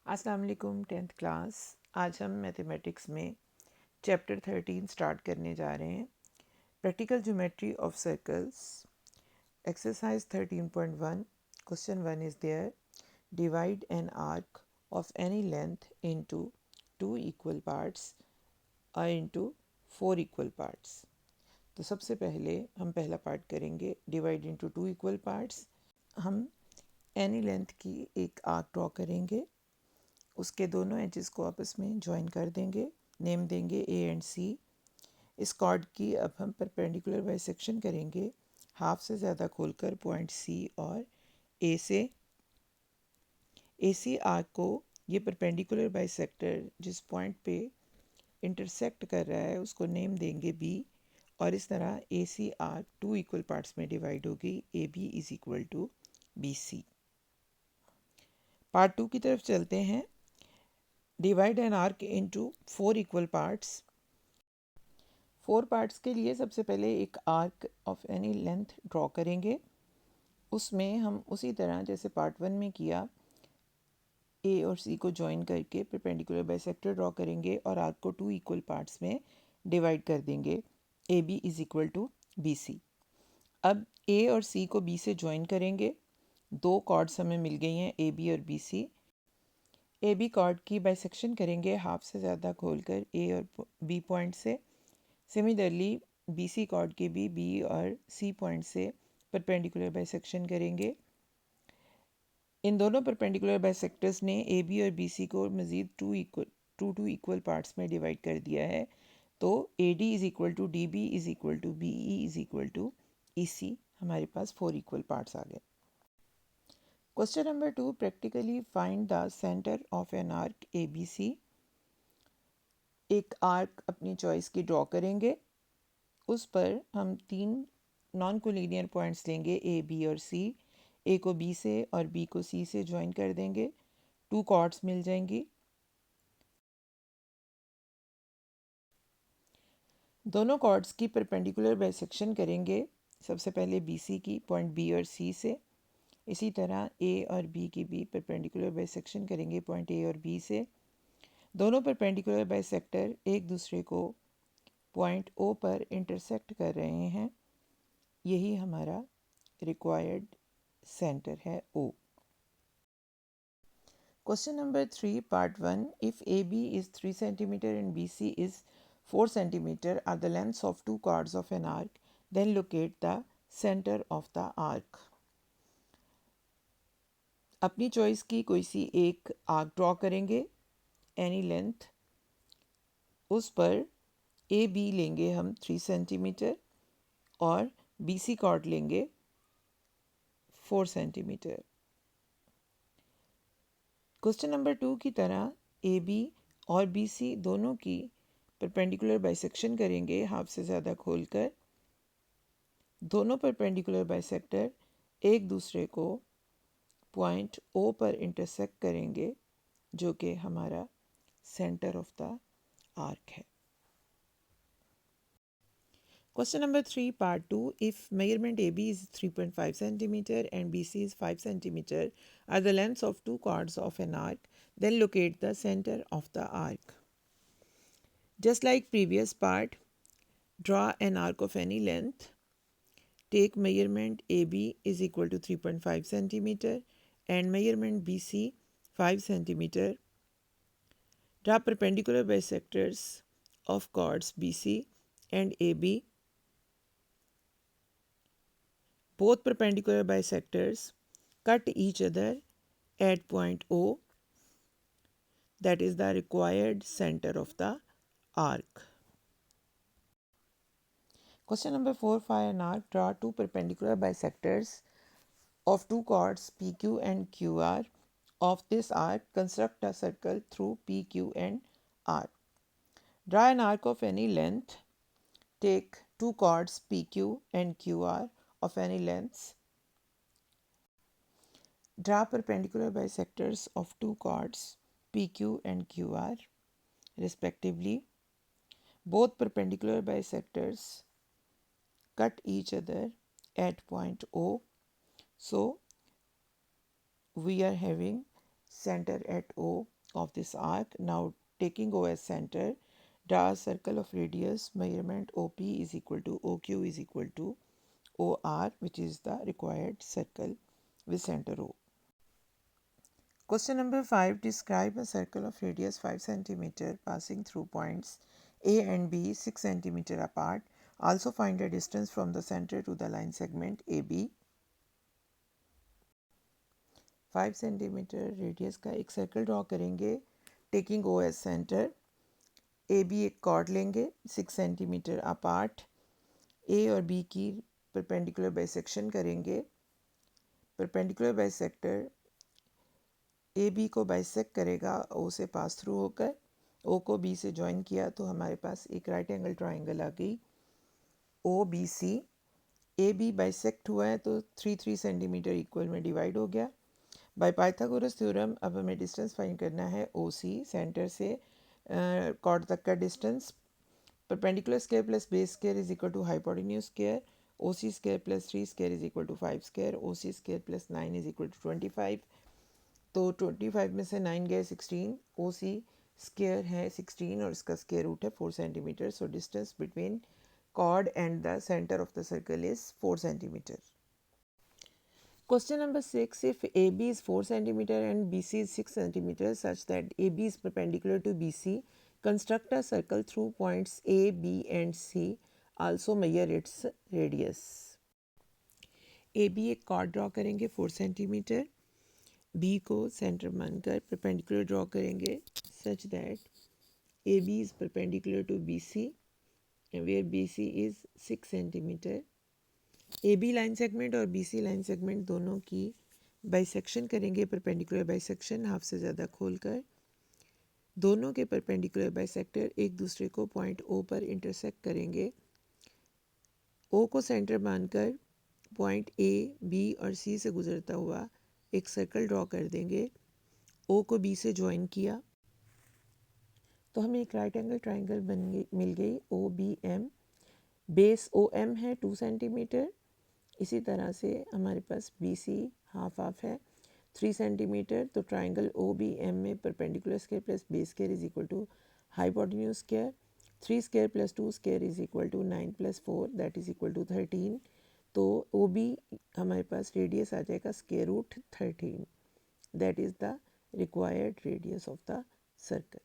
अस्सलाम वालेकुम 10th class. आज हम मैथमेटिक्स में चैप्टर 13 स्टार्ट करने जा रहे हैं। Practical geometry of circles, exercise 13.1। Question 1 is there, divide an arc of any length into 2 equal parts और इनटू 4 इक्वल पार्ट्स। तो सबसे पहले हम पहला पार्ट करेंगे, डिवाइड इनटू 2 इक्वल पार्ट्स। हम एनी लेंथ की एक आर्क ड्रॉ करेंगे, उसके दोनों एजेस को आपस में ज्वाइन कर देंगे, नेम देंगे ए एंड सी। इस कॉर्ड की अब हम परपेंडिकुलर बाइसेक्शन करेंगे, हाफ से ज़्यादा खोलकर पॉइंट सी और ए से। ए सी आर्क को ये परपेंडिकुलर बाइसेक्टर जिस पॉइंट पे इंटरसेक्ट कर रहा है उसको नेम देंगे बी, और इस तरह A C arc 2 equal parts में डिवाइड होगी, A B is equal to B C. Part 2 की तरफ चलते हैं। Divide an arc into 4 equal parts. 4 parts के लिए सबसे पहले एक arc of any length draw करेंगे। उसमें हम उसी तरह जैसे पार्ट 1 में किया, ए और सी को ज्वाइन करके परपेंडिकुलर बाइसेक्टर ड्रॉ करेंगे और आर्क को 2 इक्वल पार्ट्स में डिवाइड कर देंगे, A B is equal to B C. अब ए और सी को बी से ज्वाइन करेंगे, दो कॉर्ड्स हमें मिल गई हैं ए बी और B C. A B chord की बाइसेक्शन करेंगे हाफ से ज़्यादा खोलकर ए और बी पॉइंट से। सिमिलरली बी सी कॉर्ड के भी बी और सी पॉइंट से परपेंडिकुलर बाइसेक्शन करेंगे। इन दोनों परपेंडिकुलर बाइसेक्टर्स ने ए बी और बी सी को मज़ीद टू इक्वल पार्ट्स में डिवाइड कर दिया है। तो A D is equal to D B is equal to B E is equal to E C. हमारे पास 4 इक्वल पार्ट्स आ गए। Question number 2, practically find the centre of an arc A B C. एक arc अपनी choice की draw करेंगे, उस पर हम 3 नॉन कोलिनियर पॉइंट्स लेंगे ए बी और सी। ए को बी से और बी को सी से ज्वाइन कर देंगे, 2 कॉर्ड्स मिल जाएंगी। दोनों कॉर्ड्स की परपेंडिकुलर बाइसेक्शन करेंगे, सबसे पहले बी सी की पॉइंट बी और सी से। इसी तरह ए और बी की भी परपेंडिकुलर बाइसेक्शन करेंगे पॉइंट ए और बी से। दोनों परपेंडिकुलर बाइसेक्टर एक दूसरे को पॉइंट ओ पर इंटरसेक्ट कर रहे हैं, यही हमारा रिक्वायर्ड सेंटर है ओ। Question number 3, part 1. If AB is 3 cm and BC is 4 cm are the lengths of two chords of an arc, then locate the center of the arc. अपनी choice की कोई सी एक आर्क ड्रॉ करेंगे, any length. उस पर A B लेंगे हम 3 centimetre और बी सी कॉर्ड लेंगे 4 सेंटीमीटर। क्वेश्चन नंबर 2 की तरह ए बी और बी सी दोनों की परपेंडिकुलर बाइसेक्शन करेंगे हाफ से ज़्यादा खोलकर। दोनों परपेंडिकुलर बाइसेक्टर एक दूसरे को पॉइंट ओ पर इंटरसेक्ट करेंगे, जो कि हमारा सेंटर ऑफ द आर्क है। Question number 3, part 2. If measurement AB is 3.5 centimeter and BC is 5 centimeter are the lengths of two chords of an arc, then locate the center of the arc. Just like previous part, draw an arc of any length. Take measurement AB is equal to 3.5 centimeter and measurement BC 5 centimeter. Draw perpendicular bisectors of chords BC and AB. Both perpendicular bisectors cut each other at point O, that is the required center of the arc. Question number 4, for an arc, draw two perpendicular bisectors of two chords PQ and QR. Of this arc, construct a circle through PQ and R. Draw an arc of any length. Take two chords PQ and QR of any lengths. Draw perpendicular bisectors of two chords PQ and QR respectively. Both perpendicular bisectors cut each other at point O. So we are having center at O of this arc. Now taking O as center, draw a circle of radius measurement OP is equal to OQ is equal to OR, which is the required circle with center O. Question number 5. Describe a circle of radius 5 cm passing through points A and B 6 cm apart. Also find the distance from the center to the line segment AB. 5 centimetre radius का एक circle draw करेंगे taking O as centre. A B एक chord लेंगे 6 centimetre apart. A और B की perpendicular bisection करेंगे. Perpendicular bisector A B को bisect करेगा ओ से पास थ्रू होकर. ओ को बी से ज्वाइन किया तो हमारे पास एक राइट एंगल ट्राइंगल आ गई O B C. A B bisect हुआ है तो 3 सेंटीमीटर इक्वल में डिवाइड हो गया. बाय पाइथागोरस थ्योरम अब हमें डिस्टेंस फाइंड करना है ओ सी सेंटर से कॉर्ड तक का distance. Perpendicular square plus base square is equal to hypotenuse square. O C square plus 3 square is equal to 5 square. O C square plus 9 is equal to 25. तो 25 में से 9 गए 16. ओ C square है 16 और इसका स्क्वायर रूट है 4 centimetre. So distance between chord and the center of the circle is 4 centimeter. Question number 6. If AB is 4 centimeter and BC is 6 centimeter such that AB is perpendicular to BC, construct a circle through points A, B and C. Also measure its radius. AB एक chord draw करेंगे 4 centimetre. B को centre मानकर perpendicular draw करेंगे such that AB is perpendicular to BC where BC is 6 centimetre. AB line segment और BC line segment दोनों की bisection करेंगे perpendicular bisection half से ज़्यादा खोलकर. दोनों के परपेंडिकुलर बाइसेक्टर एक दूसरे को पॉइंट O पर इंटरसेक्ट करेंगे. O को सेंटर मानकर पॉइंट A, B और C से गुजरता हुआ एक सर्कल ड्रॉ कर देंगे. O को B से ज्वाइन किया तो हमें एक राइट एंगल ट्राइंगल मिल गई OBM. बेस OM है 2 सेंटीमीटर. इसी तरह से हमारे पास BC हाफ हाफ है 3 सेंटीमीटर. तो ट्राइंगल OBM में perpendicular square plus base square is equal to hypotenuse square. 3 square plus 2 square is equal to 9 plus 4 that is equal to 13. तो OB हमारे पास रेडियस आ जाएगा square root 13. That is the required radius of the circle.